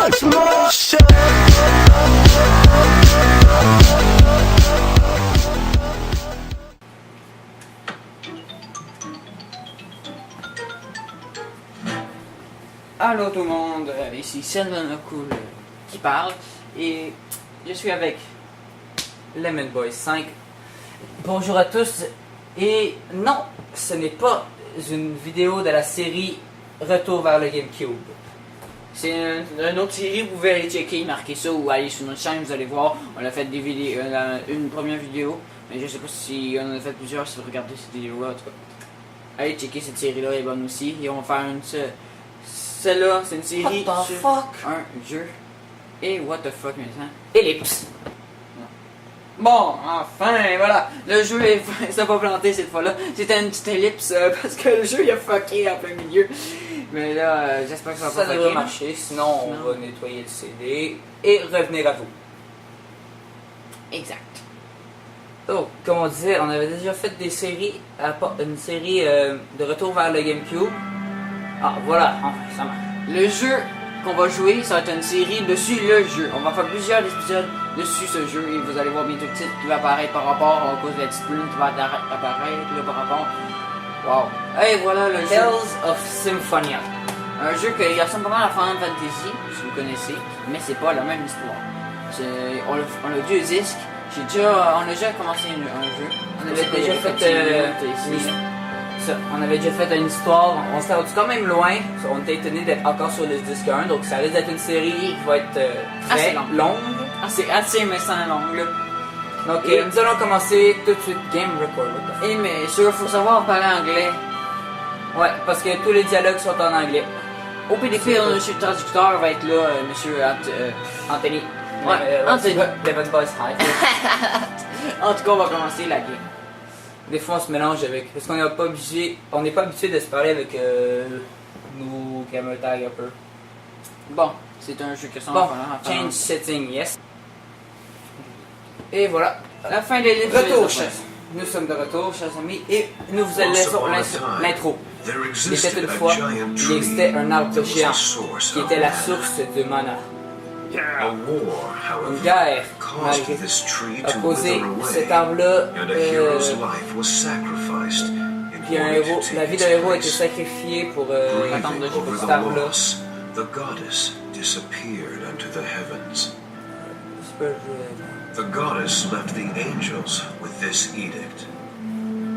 much more shit. Allô tout le monde, ici Selman Cool qui parle et je suis avec Lemon Boy 5. Bonjour à tous. Et non, ce n'est pas une vidéo de la série Retour vers le GameCube. c'est une autre série, vous pouvez aller checker, marquer ça ou aller sur notre chaîne, vous allez voir, on a fait des vidéos, une première vidéo, mais je sais pas si on en a fait plusieurs, si vous regardez cette vidéo là, en tout cas. Allez checker cette série là, elle est bonne aussi, et on va faire une celle-là, c'est une série What the sur fuck? un jeu. Et what the fuck maintenant? Ellipse. Bon, enfin, voilà, le jeu s'est pas planté cette fois-là. C'était une petite ellipse parce que le jeu il a fucké en plein milieu. Mais là, j'espère que ça va Ça pas devrait fucker. marcher, sinon on va nettoyer le CD et revenir à vous. Exact. Donc, comme on disait, on avait déjà fait des séries, une série de Retour vers le GameCube. Ah, voilà, enfin, ça marche. Le jeu qu'on va jouer, ça va être une série dessus le jeu. On va faire plusieurs épisodes dessus ce jeu et vous allez voir bientôt le titre qui va apparaître par rapport à cause de la petite plume qui va apparaître là, par rapport. Wow. Et voilà le jeu. Tales of Symphonia. Un jeu qui ressemble pas mal à Final Fantasy, si vous connaissez, mais c'est pas la même histoire. On a deux disques. On a déjà commencé un jeu. On avait déjà fait on avait déjà fait une histoire, on s'est rendu quand même loin, on était étonné d'être encore sur le disque 1, donc ça risque d'être une série qui va être très longue. Assez mais sans langue là. Donc nous allons commencer tout de suite Game Record. Et mais sûr, faut savoir parler anglais. Ouais, parce que tous les dialogues sont en anglais. Au PDP, monsieur le traducteur va être là, monsieur Anthony. Anthony. Lemon Boy 5. En tout cas, on va commencer la game. Des fois on se mélange avec, parce qu'on n'est pas obligé, on n'est pas habitué de se parler avec nos gamer tag un peu. Bon, c'est un jeu qui ressemble Bon, à change setting, yes. Et voilà. la fin de l'île. Retour, nous sommes de retour, chers amis, et nous vous laissons l'intro. Il était une fois, il existait un arbre géant qui était la source du mana. Une guerre a causé cet arbre-là, puis un héros, la vie d'un héros a été sacrifiée pour attendre de jouer cet arbre-là.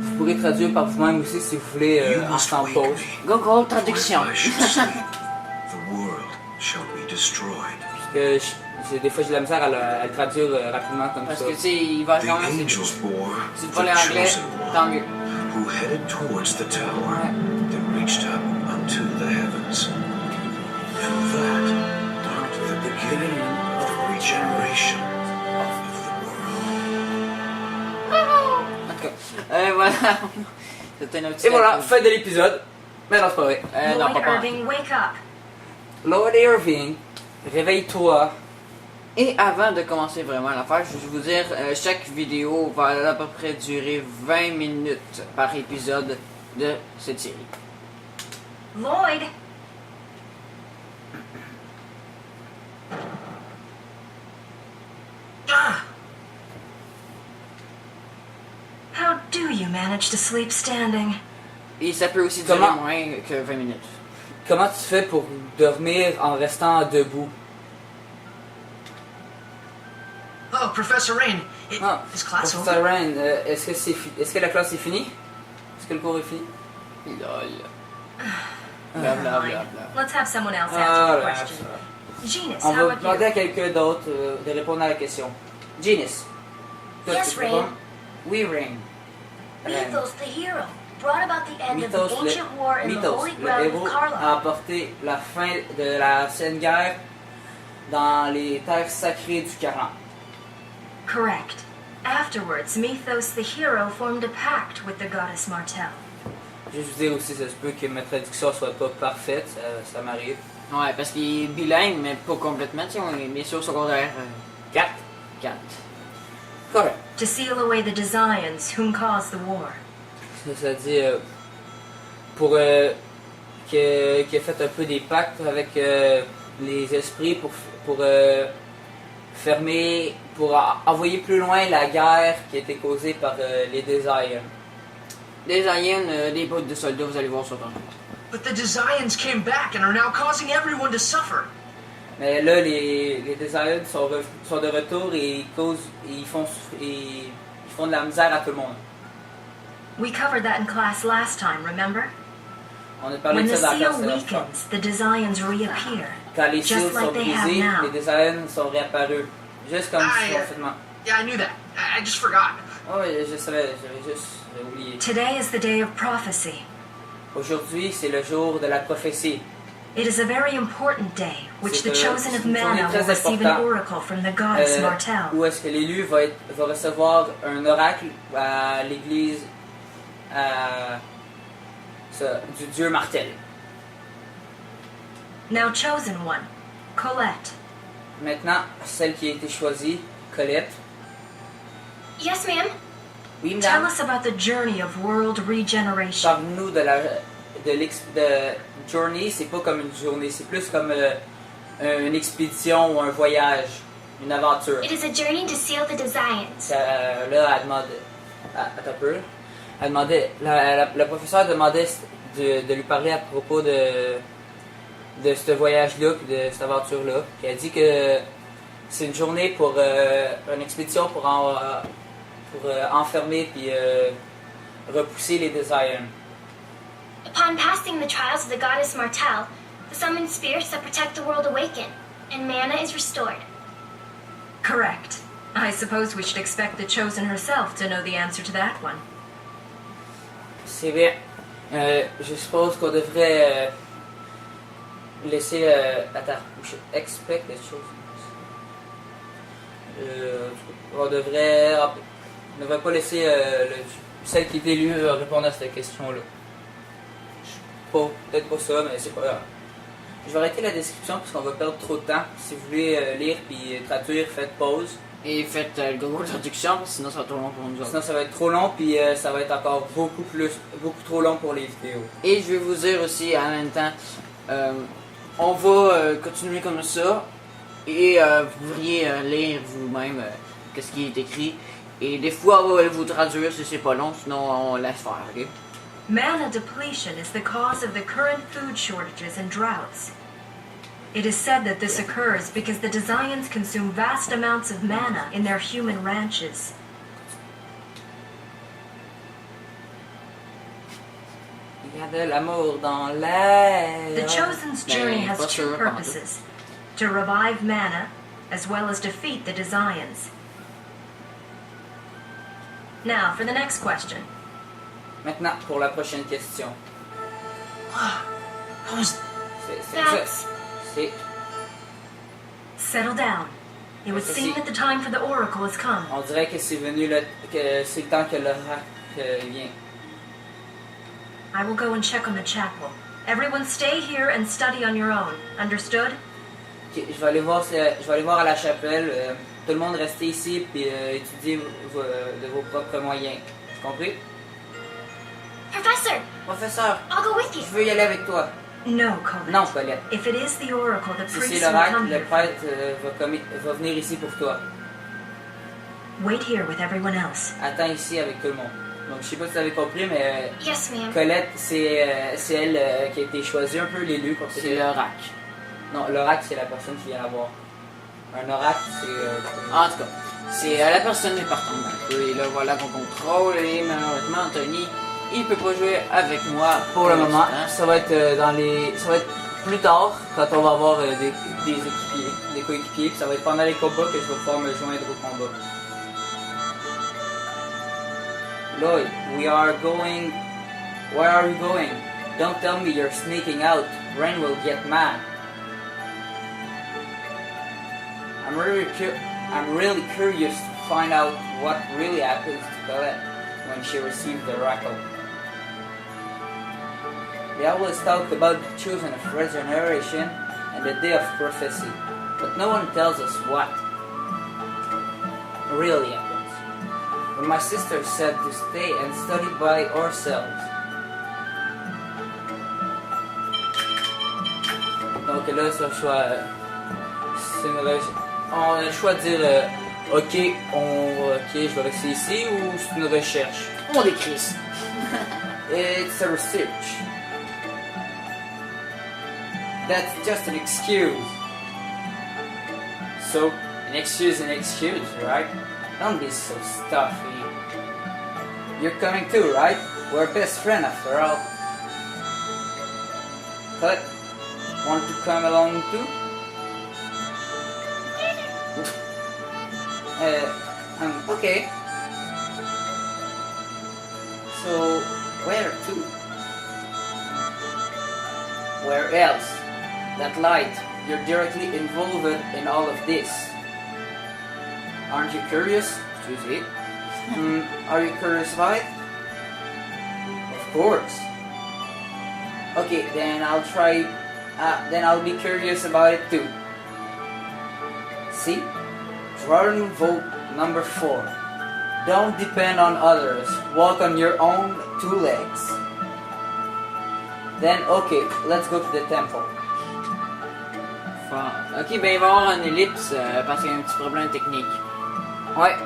Vous pourrez traduire par vous-même aussi si vous voulez en temps de pause. Google traduction. Que des fois j'ai la misère à le traduire rapidement comme Parce ça. que tu sais, il va vraiment. Si tu parles anglais, tant mieux. Who headed towards the tower that reached up unto the heavens. And that marked the beginning of the regeneration of the world. En tout cas, voilà. C'était un petit. Et voilà, fin de l'épisode. Mais non, c'est pas vrai. Non, Lloyd pas. Irving, wake up. Lord Irving, réveille-toi. Et avant de commencer vraiment l'affaire, je vais vous dire, chaque vidéo va à peu près durer 20 minutes par épisode de cette série. Lloyd. How do you manage to sleep standing? Et ça peut aussi durer Comment? moins que 20 minutes. Comment tu fais pour dormir en restant debout? Oh, Professor Rain, Ah, is class over? Professor Rain, est-ce que la classe est finie? Est-ce que le cours est fini? Lol. Bla bla bla bla. Let's have someone else Ah, answer the là, question. Genus, on how va about demander you? à quelqu'un d'autre de répondre à la question. Genius. Toi, Yes, tu peux Rain. répondre? Oui, Rain. Mythos, the hero, brought about the end of Mythos, the ancient war in the holy le ground héros of a Carlisle. apporté la fin de la ancienne guerre dans les terres sacrées du Caran. Correct. Afterwards, Mythos, the hero, formed a pact with the goddess Martel. Je vais vous dire aussi, ça se peut que ma traduction soit pas parfaite, ça m'arrive. Ouais, parce qu'il est bilingue, mais pas complètement. Tu sais, on est bien sûr au secondaire 4. 4. Correct. To seal away the Desians whom caused the war. Ça dit pour qui a fait un peu des pactes avec les esprits pour fermer, pour envoyer plus loin la guerre qui a été causée par les Desians. Des aliens, des potes de soldats, vous allez voir ça tantôt. But the Desians came back and are now causing everyone to suffer. Mais là, les Desians sont de retour et ils font de la misère à tout le monde. We covered that in class last time, remember? On a parlé When de the ça dans la seal classe de l'enfant. weakens, the Desians reappear. Quand les Just seals sont like they have brisés, now. les Desians sont réapparus. Juste comme Ah, si yeah. parfaitement. Yeah, I knew that. I just forgot. Oh, je savais, j'avais juste oublié. Today is the day of prophecy. Aujourd'hui, c'est le jour de la prophétie. It is a very important day, which the C'est chosen of une journée Mana très will receive an importante. oracle from the goddess Martel. Où est-ce que l'élu va recevoir un oracle à l'église du dieu Martel. Now, chosen one, Colette. Maintenant, celle qui a été choisie, Colette. Yes, ma'am. Oui, Tell madame. us about the journey of world regeneration. Parle-nous de journey, c'est pas comme une journée, c'est plus comme une expédition ou un voyage, une aventure. It is a journey to seal the Desians. Là, elle demandait. Attends un peu. Elle demandait. Le professeur demandait de lui parler à propos de ce voyage-là, puis de cette aventure-là. Puis elle dit que c'est une journée pour une expédition pour enfermer puis repousser les Desians. Upon passing the trials of the goddess Martel, the summoned spirits that protect the world awaken, and mana is restored. Correct. I suppose we should expect the chosen herself to know the answer to that one. C'est bien. Je suppose qu'on devrait laisser. Attends, we should expect the chosen. On ne devrait pas laisser celle qui est élue répondre à cette question-là. Peut-être pas ça, mais c'est pas grave. Je vais arrêter la description parce qu'on va perdre trop de temps. Si vous voulez lire puis traduire, faites pause. Et faites le gros traduction, parce que sinon ça va être trop long pour nous autres. Sinon ça va être trop long puis ça va être encore beaucoup trop long pour les vidéos. Et je vais vous dire aussi en même temps, on va continuer comme ça. Et vous pourriez lire vous-même qu'est-ce qui est écrit. Et des fois on va vous traduire si c'est pas long, sinon on laisse faire, ok? Mana depletion is the cause of the current food shortages and droughts. It is said that this occurs because the Desians consume vast amounts of mana in their human ranches. Il y a de l'amour dans l'air. The Chosen's journey has two purposes: to revive Mana, as well as defeat the Desians. Now, for the next question. Maintenant, pour la prochaine question. That's C'est... Settle down. It would seem that the time for the oracle has come. On dirait que c'est le temps que l'oracle vient. I will go and check on the chapel. Everyone stay here and study on your own. Understood? Ok, je vais aller voir à la chapelle. Tout le monde rester ici puis étudier de vos propres moyens. Tu compris? Professor, Professeur, I'll go with you. je veux y aller avec toi. No, Colette. Non, Colette. If it is the oracle, the Si priest c'est will l'oracle, come le here. prêtre va venir ici pour toi. Wait here with everyone else. Attends ici avec tout le monde. Donc, je sais pas si tu avais compris, mais Yes, ma'am. Colette, c'est elle qui a été choisie un peu l'élu pour C'est l'oracle. Non, l'oracle, c'est la personne qui vient la voir. Un oracle, c'est... En tout cas, c'est la personne est partante d'un peu. Et là, voilà qu'on contrôle. Et malheureusement, Anthony, il peut pas jouer avec moi Pour le moment, l'instant. ça va être ça va être plus tard quand on va avoir des équipiers, des coéquipiers, puis ça va être pendant les combats que je vais pouvoir me joindre au combat. Lloyd, we are going. Where are you going? Don't tell me you're sneaking out. Rain will get mad. I'm really curious to find out what really happens to Colette when she received the oracle. They always talk about the chosen of regeneration and the day of prophecy, but no one tells us what really happens. But my sister said to stay and study by ourselves. Donc que là, c'est le choix. C'est on a le choix de dire ok, je vais rester ici ou c'est une recherche. On décrit. It's a research. That's just an excuse. So, an excuse, right? Don't be so stuffy. You're coming too, right? We're best friends after all. Cut. Want to come along too? Okay. So, where to? Where else? That light, you're directly involved in all of this. Aren't you curious? Excusez. Are you curious about it? Of course. Okay, then I'll try. Then I'll be curious about it too. See? Drawing vote number 4. Don't depend on others. Walk on your own 2 legs. Then, okay, let's go to the temple. Ok, ben il va y avoir une ellipse parce qu'il y a un petit problème technique. Ouais.